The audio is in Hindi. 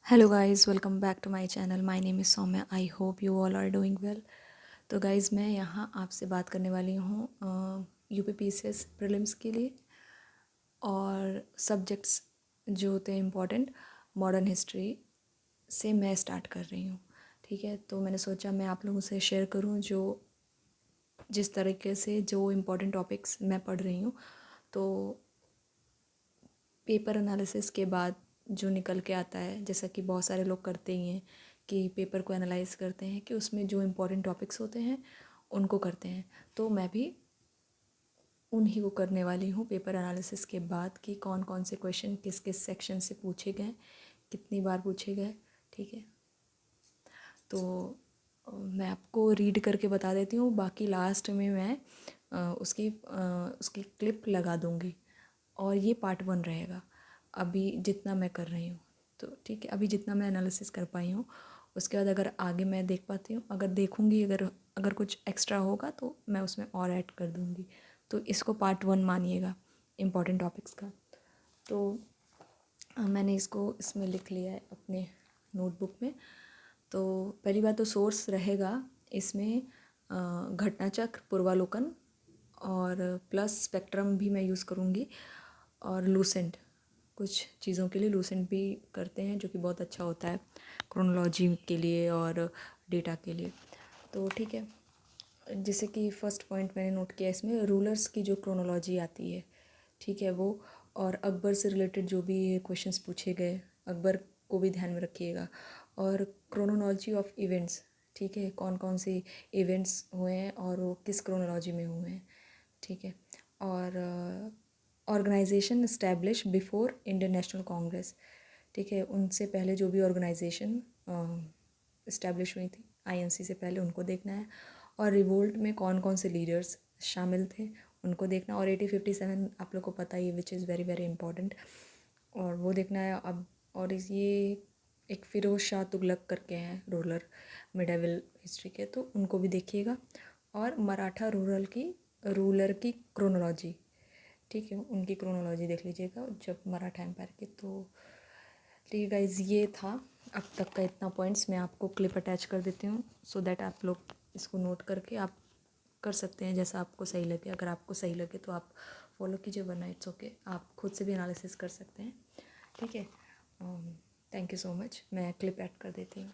Hello guys, welcome back to my channel. My name is Saumya. I hope you all are doing well. तो गाइस, मैं यहाँ आपसे बात करने वाली हूँ यूपी पीसीएस प्रीलिम्स के लिए और सब्जेक्ट्स जो होते हैं इम्पॉर्टेंट मॉडर्न हिस्ट्री से मैं स्टार्ट कर रही हूँ। ठीक है, तो मैंने सोचा मैं आप लोगों से शेयर करूँ जो जिस तरीके से जो इम्पॉर्टेंट टॉपिक्स मैं पढ़ रही हूँ। तो पेपर एनालिसिस के बाद जो निकल के आता है, जैसा कि बहुत सारे लोग करते ही हैं कि पेपर को एनालाइज करते हैं कि उसमें जो इम्पोर्टेंट टॉपिक्स होते हैं उनको करते हैं। तो मैं भी उन्हीं को करने वाली हूँ पेपर एनालिसिस के बाद कि कौन कौन से क्वेश्चन किस किस सेक्शन से पूछे गए, कितनी बार पूछे गए। ठीक है, तो मैं आपको रीड करके बता देती हूँ, बाकी लास्ट में मैं उसकी क्लिप लगा दूँगी और ये पार्ट 1 रहेगा अभी जितना मैं कर रही हूँ। तो ठीक है, अभी जितना मैं एनालिसिस कर पाई हूँ, उसके बाद अगर आगे मैं देख पाती हूँ, अगर देखूँगी, अगर अगर कुछ एक्स्ट्रा होगा तो मैं उसमें और ऐड कर दूँगी। तो इसको पार्ट 1 मानिएगा इम्पॉर्टेंट टॉपिक्स का। तो मैंने इसको इसमें लिख लिया है अपने नोटबुक में। तो पहली बात तो सोर्स रहेगा इसमें घटनाचक्र, पूर्वालोकन और प्लस स्पेक्ट्रम भी मैं यूज़ करूँगी और लूसेंट, कुछ चीज़ों के लिए लूसेंट भी करते हैं जो कि बहुत अच्छा होता है क्रोनोलॉजी के लिए और डेटा के लिए। तो ठीक है, जैसे कि फ़र्स्ट पॉइंट मैंने नोट किया इसमें रूलर्स की जो क्रोनोलॉजी आती है, ठीक है वो, और अकबर से रिलेटेड जो भी क्वेश्चंस पूछे गए अकबर को भी ध्यान में रखिएगा। और क्रोनोलॉजी ऑफ इवेंट्स, ठीक है, कौन कौन से इवेंट्स हुए हैं और वो किस क्रोनोलॉजी में हुए हैं। ठीक है, और organisation establish before Indian National Congress, ठीक है, उनसे पहले जो भी ऑर्गेनाइजेशन इस्टेब्लिश हुई थी आईएनसी से पहले, उनको देखना है। और रिवोल्ट में कौन कौन से लीडर्स शामिल थे उनको देखना। और 1857 आप लोग को पता ही, which is very very important, और वो देखना है। अब और ये एक फ़िरोज़ शाह तुगलक करके हैं रूलर मिडेवल हिस्ट्री के, तो उनको भी देखिएगा। और मराठा रूलर की क्रोनोलॉजी, ठीक है, उनकी क्रोनोलॉजी देख लीजिएगा जब मराठा एम्पायर की। तो ठीक है गाइज, ये था अब तक का इतना पॉइंट्स। मैं आपको क्लिप अटैच कर देती हूँ सो दैट आप लोग इसको नोट करके आप कर सकते हैं जैसा आपको सही लगे। अगर आपको सही लगे तो आप फॉलो कीजिए, वरना इट्स ओके, आप खुद से भी एनालिसिस कर सकते हैं। ठीक है, थैंक यू सो मच। मैं क्लिप ऐड कर देती हूँ।